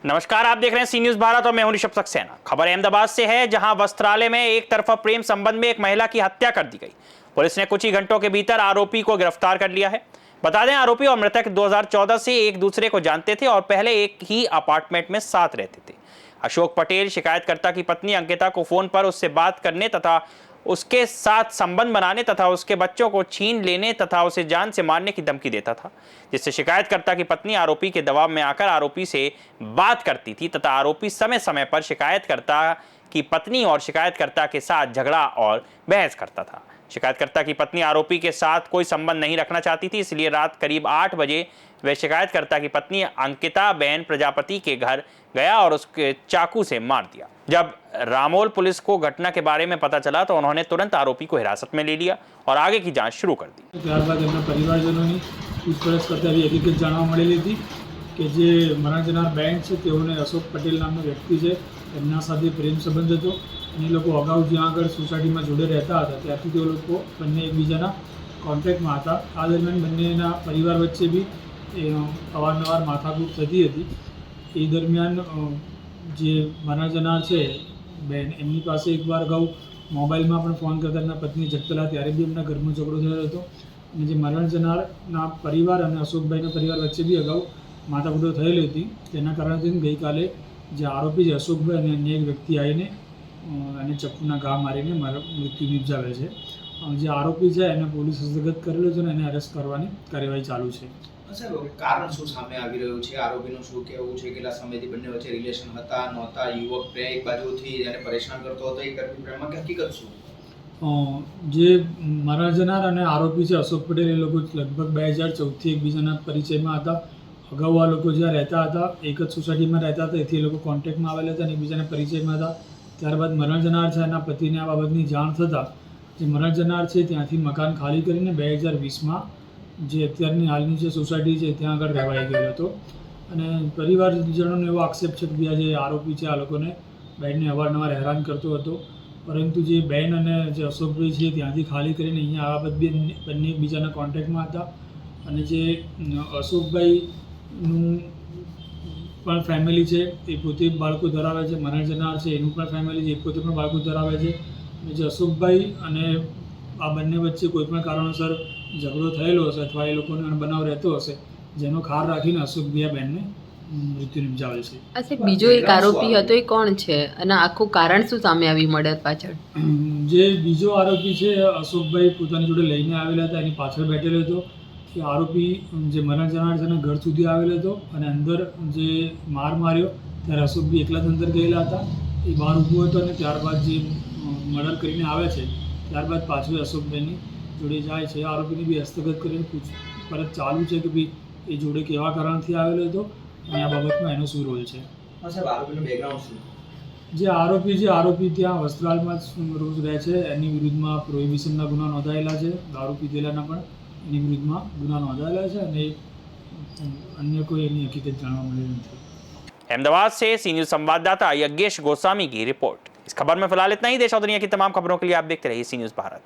नमस्कार, आप देख रहे हैं सी न्यूज भारत और मैं हूं ऋषभ सक्सेना। खबर अहमदाबाद से है, जहां वस्त्रालय में एक तरफा प्रेम संबंध में एक महिला की हत्या कर दी गई। पुलिस ने कुछ ही घंटों के भीतर आरोपी को गिरफ्तार कर लिया है। बता दें, आरोपी और मृतक 2014 से एक दूसरे को जानते थे और पहले एक ही अपार्टमेंट में साथ रहते थे। अशोक पटेल शिकायतकर्ता की पत्नी अंकिता को फोन पर उससे बात करने तथा उसके साथ संबंध बनाने तथा उसके बच्चों को छीन लेने तथा उसे जान से मारने की धमकी देता था, जिससे शिकायतकर्ता की पत्नी आरोपी के दबाव में आकर आरोपी से बात करती थी तथा आरोपी समय समय पर शिकायतकर्ता की पत्नी और शिकायतकर्ता के साथ झगड़ा और बहस करता था। शिकायतकर्ता की पत्नी आरोपी के साथ कोई संबंध नहीं रखना चाहती थी, इसलिए रात करीब 8 बजे वह शिकायतकर्ता की पत्नी अंकिता बहन प्रजापति के घर गया और उसके चाकू से मार दिया। जब रामोल पुलिस को घटना के बारे में पता चला तो उन्होंने तुरंत आरोपी को हिरासत में ले लिया और आगे की जांच शुरू कर दी। ત્યારબાદ એમના પરિવારજનોની પૂછપરછ કરતા એવી હકીકત જાણવા મળેલી હતી કે જે મરણ જનાર બેન છે તેઓને અશોક પટેલ નામનો વ્યક્તિ છે, એમના સાથે પ્રેમ સંબંધ હતો અને એ લોકો અગાઉ જ્યાં આગળ સોસાયટીમાં જોડે રહેતા હતા ત્યારથી તેઓ લોકો બંને એકબીજાના કોન્ટેક્ટમાં હતા। આ દરમિયાન બંનેના પરિવાર વચ્ચે બી અવારનવાર માથાકૂટ થતી હતી। એ દરમિયાન જે મરણ જનાર છે બેન, એમની પાસે એકવાર અગાઉ મોબાઈલમાં પણ ફોન કરતા એમના પત્ની જગતલા ત્યારે બી એમના ઘરમાં ઝઘડો થયો હતો અને જે મરણ જનારના પરિવાર અને અશોકભાઈના પરિવાર વચ્ચે બી અગાઉ માથાકૂટો થયેલી હતી। તેના કારણે ગઈકાલે જે આરોપી છે અશોકભાઈ અને અન્ય એક વ્યક્તિ આવીને એને ચપ્પુના ઘા મારીને મૃત્યુ નિપજાવે છે। જે આરોપી છે એને પોલીસ હસ્તગત કરેલો છે અને એને અરેસ્ટ કરવાની કાર્યવાહી ચાલુ છે। કારણ શું સામે આવી રહ્યું છે? આરોપીનું શું કહેવું છે? કેટલા સમયથી બંને વચ્ચે રિલેશન હતા નહોતા? યુવક એક બાજુથી એને પરેશાન કરતો હતો, એક તરફી પ્રેમમાં કે હકીકત શું? જે મરણ જનાર અને આરોપી છે અશોક પટેલ, એ લોકો લગભગ 2014થી એકબીજાના પરિચયમાં હતા। અગાઉ આ લોકો જ્યાં રહેતા હતા એક જ સોસાયટીમાં રહેતા હતા, એથી એ લોકો કોન્ટેક્ટમાં આવેલા હતા અને એકબીજાના પરિચયમાં હતા। ત્યારબાદ મરણ જનાર છે એના પતિને આ બાબતની જાણ થતાં જે મરણ જનાર છે ત્યાંથી મકાન ખાલી કરીને 2020માં જે અત્યારની હાલની જે સોસાયટી છે ત્યાં આગળ રહેવાઈ ગયો હતો અને પરિવારજનોનો એવો આક્ષેપ છે કે જે આરોપી છે આ લોકોને બહેનને અવારનવાર હેરાન કરતો હતો, પરંતુ જે બહેન અને જે અશોકભાઈ છે ત્યાંથી ખાલી કરીને અહીંયા આ બાબત બંને એકબીજાના કોન્ટેક્ટમાં હતા અને જે અશોકભાઈનું પણ ફેમિલી છે એ પોતે બાળકો ધરાવે છે, મરણ જનાર છે એનું પણ ફેમિલી છે એ પોતે પણ બાળકો ધરાવે છે અને જે અશોકભાઈ અને આ બંને વચ્ચે કોઈપણ કારણોસર ઝઘડો થયેલો હશે અથવા એ લોકોનો બનાવ રહેતો હશે જેનો ખાર રાખીને અશોકભાઈ બહેનને મૃત્યુ નિપજાવે છે। અચ્છા, બીજો એક આરોપી હતો એ કોણ છે અને આખું કારણ શું સામે આવ્યું મર્ડર પાછળ? જે બીજો આરોપી છે અશોકભાઈ પોતાની જોડે લઈને આવેલા હતા, એની પાછળ બેઠેલો હતો। એ આરોપી જે મરણ જનાર છે એના ઘર સુધી આવેલો હતો અને અંદર જે માર માર્યો ત્યારે અશોકભાઈ એકલા જ અંદર ગયેલા હતા। એ બહાર ઊભો હતો અને ત્યારબાદ જે મર્ડર કરીને આવે છે ત્યારબાદ પાછળ અશોકભાઈની જોડે જાય છે। આરોપીને બી હસ્તગત કરીને પૂછપરછ ચાલુ છે કે ભાઈ એ જોડે કેવા કારણથી આવેલો હતો અને આ બાબતમાં એનો શું રોલ છે। આરોપીનું બેકગ્રાઉન્ડ શું? જે આરોપી ત્યાં વસ્ત્રાલમાં જ રોજ રહે છે, એની વિરુદ્ધમાં પ્રોહિબિશનના ગુના નોંધાયેલા છે, દારૂ પીધેલાના પણ એની વિરુદ્ધમાં ગુના નોંધાયેલા છે અને अन्य कोई एनी हकीकत जानवा मिली नहीं। अहमदाबाद से सी न्यूज संवाददाता यज्ञेश गोस्वामी की रिपोर्ट। इस खबर में फिलहाल इतना ही। देश और दुनिया की तमाम खबरों के लिए आप देखते रहिए सी न्यूज भारत।